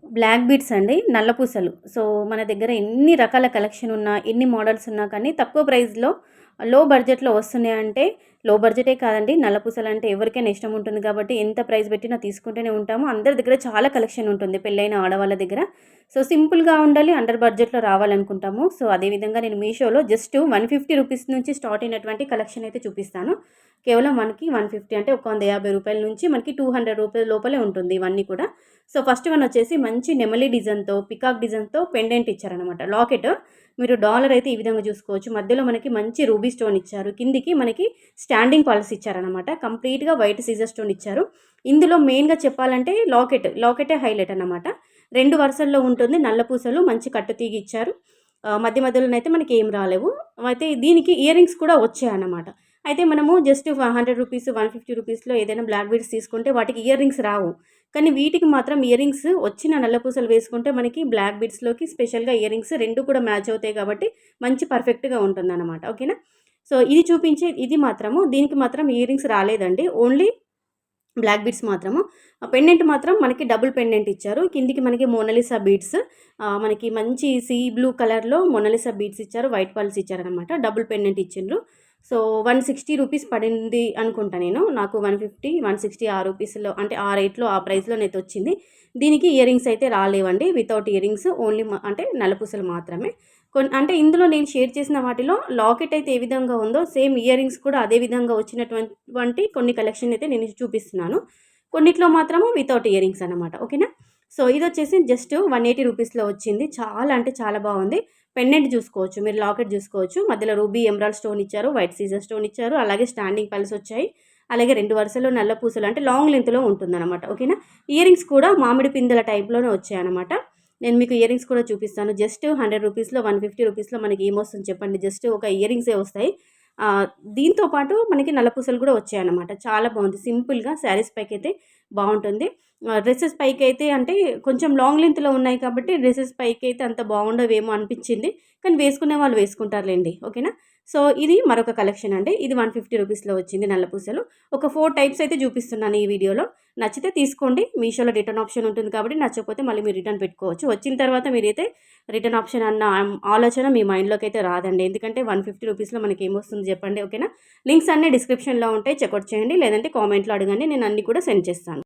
Black beads అండి, నల్ల పూసలు. సో, మన దగ్గర ఎన్ని రకాల కలెక్షన్ ఉన్నా, ఎన్ని మోడల్స్ ఉన్నా కానీ తక్కువ ప్రైస్‌లో లో బడ్జెట్‌లో వస్తున్నాయంటే, లో బడ్జెటే కాదండి, నల్ల పూసలంటే ఎవరికైనా ఇష్టం ఉంటుంది కాబట్టి ఎంత ప్రైస్ పెట్టినా తీసుకుంటూనే ఉంటాము. అందరి దగ్గర చాలా కలెక్షన్ ఉంటుంది పెళ్ళైన ఆడవాళ్ళ దగ్గర. సో, సింపుల్‌గా ఉండాలి, అండర్ బడ్జెట్‌లో రావాలనుకుంటాము. సో, అదేవిధంగా నేను మీషోలో జస్ట్ రూ. 150 నుంచి స్టార్ట్ అయినటువంటి కలెక్షన్ అయితే చూపిస్తాను. కేవలం మనకి 150 అంటే ఒక రూ. 150 నుంచి మనకి రూ. 200 లోపలే ఉంటుంది ఇవన్నీ కూడా. సో, ఫస్ట్ వన్ వచ్చేసి మంచి నెమలి డిజైన్‌తో, పికాక్ డిజైన్‌తో పెండెంట్ ఇచ్చారనమాట. లాకెట్ మీరు డాలర్ అయితే ఈ విధంగా చూసుకోవచ్చు. మధ్యలో మనకి మంచి రూబీ స్టోన్ ఇచ్చారు. కిందికి మనకి స్టాండింగ్ పర్ల్స్ ఇచ్చారనమాట. కంప్లీట్‌గా వైట్ సీజర్ స్టోన్ ఇచ్చారు. ఇందులో మెయిన్‌గా చెప్పాలంటే లాకెటే హైలైట్ అన్నమాట. 2 వరుసల్లో ఉంటుంది. నల్ల పూసలు మంచి కట్టు తీగ ఇచ్చారు. మధ్య మధ్యలోనైతే మనకి ఏం రాలేవు. అయితే దీనికి ఇయర్ రింగ్స్ కూడా వచ్చాయన్నమాట. అయితే మనము జస్ట్ రూ. 100, రూ. 150లో ఏదైనా బ్లాక్ బీడ్స్ తీసుకుంటే వాటికి ఇయర్ రింగ్స్ రావు. కానీ వీటికి మాత్రం ఇయర్ రింగ్స్ వచ్చిన నల్ల పూసలు వేసుకుంటే మనకి బ్లాక్ బీడ్స్‌లోకి స్పెషల్‌గా ఇయర్ రింగ్స్ 2 కూడా మ్యాచ్ అవుతాయి కాబట్టి మంచి పర్ఫెక్ట్‌గా ఉంటుందన్నమాట. ఓకేనా? సో, ఇది మాత్రము దీనికి మాత్రం ఇయర్ రింగ్స్ రాలేదండి. ఓన్లీ బ్లాక్ బీడ్స్ మాత్రము. పెండెంట్ మాత్రం మనకి డబుల్ పెండెంట్ ఇచ్చారు. కిందికి మనకి మోనాలిసా బీడ్స్, మనకి మంచి సీ బ్లూ కలర్‌లో మోనాలిసా బీడ్స్ ఇచ్చారు. వైట్ పర్ల్స్ ఇచ్చారనమాట. డబుల్ పెండెంట్ ఇచ్చిండ్రు. సో, రూ. 160 పడింది అనుకుంటా నేను. నాకు 150, 160 ఆ రూపీస్‌లో అంటే ఆ రేట్‌లో ఆ ప్రైస్‌లోనైతే వచ్చింది. దీనికి ఇయర్ రింగ్స్ అయితే రాలేవండి. వితౌట్ ఇయర్ రింగ్స్ ఓన్లీ అంటే నల్లపూసలు మాత్రమే. అంటే ఇందులో నేను షేర్ చేసిన వాటిలో లాకెట్ అయితే ఏ విధంగా ఉందో సేమ్ ఇయర్ రింగ్స్ కూడా అదే విధంగా వచ్చినటువంటి కొన్ని కలెక్షన్ అయితే నేను చూపిస్తున్నాను. కొన్నిట్లో మాత్రము వితౌట్ ఇయర్ రింగ్స్ అనమాట. ఓకేనా? సో, ఇదొచ్చేసి జస్ట్ రూ. 180లో వచ్చింది. చాలా అంటే చాలా బాగుంది. పెండెంట్ చూసుకోవచ్చు, మీరు లాకెట్ చూసుకోవచ్చు. మధ్యలో రూబీ ఎమరాల్డ్ స్టోన్ ఇచ్చారు. వైట్ సీజర్ స్టోన్ ఇచ్చారు. అలాగే స్టాండింగ్ పర్ల్స్ వచ్చాయి. అలాగే 2 వరుసలు నల్ల పూసలు అంటే లాంగ్ లెంత్‌లో ఉంటుందన్నమాట. ఓకేనా? ఇయర్ రింగ్స్ కూడా మామిడి పిందెల టైప్‌లోనే వచ్చాయన్నమాట. నేను మీకు ఇయర్ రింగ్స్ కూడా చూపిస్తాను. జస్ట్ రూ. 100, రూ. 150లో మనకి ఏమొస్తుంది చెప్పండి? జస్ట్ ఒక ఇయర్ రింగ్సే వస్తాయి. దీంతో పాటు మనకి నల్లపూసలు కూడా వచ్చాయన్నమాట. చాలా బాగుంది. సింపుల్‌గా శారీస్ పైకైతే బాగుంటుంది. డ్రెసెస్ పైకైతే అంటే కొంచెం లాంగ్ లెంత్‌లో ఉన్నాయి కాబట్టి డ్రెసెస్ పైకైతే అంత బాగుండవేమో అనిపించింది. కానీ వేసుకునే వాళ్ళు వేసుకుంటారులెండి. ఓకేనా? సో, ఇది మరొక కలెక్షన్ అండి. ఇది రూ. 150లో వచ్చింది నల్లపూసలు. ఒక 4 టైప్స్ అయితే చూపిస్తున్నాను ఈ వీడియోలో. నచ్చితే తీసుకోండి. మీషోలో రిటర్న్ ఆప్షన్ ఉంటుంది కాబట్టి నచ్చకపోతే మళ్ళీ మీరు రిటర్న్ పెట్టుకోవచ్చు. వచ్చిన తర్వాత మీరైతే రిటర్న్ ఆప్షన్ అన్న ఆలోచన మీ మైండ్‌లోకి అయితే రాదండి. ఎందుకంటే రూ. 150లో మనకి ఏమొస్తుంది చెప్పండి? ఓకేనా? లింక్స్ అన్నీ డిస్క్రిప్షన్‌లో ఉంటాయి. చెక్‌ఔట్ చేయండి. లేదంటే కామెంట్‌లో అడగండి. నేను అన్నీ కూడా సెండ్ చేస్తాను.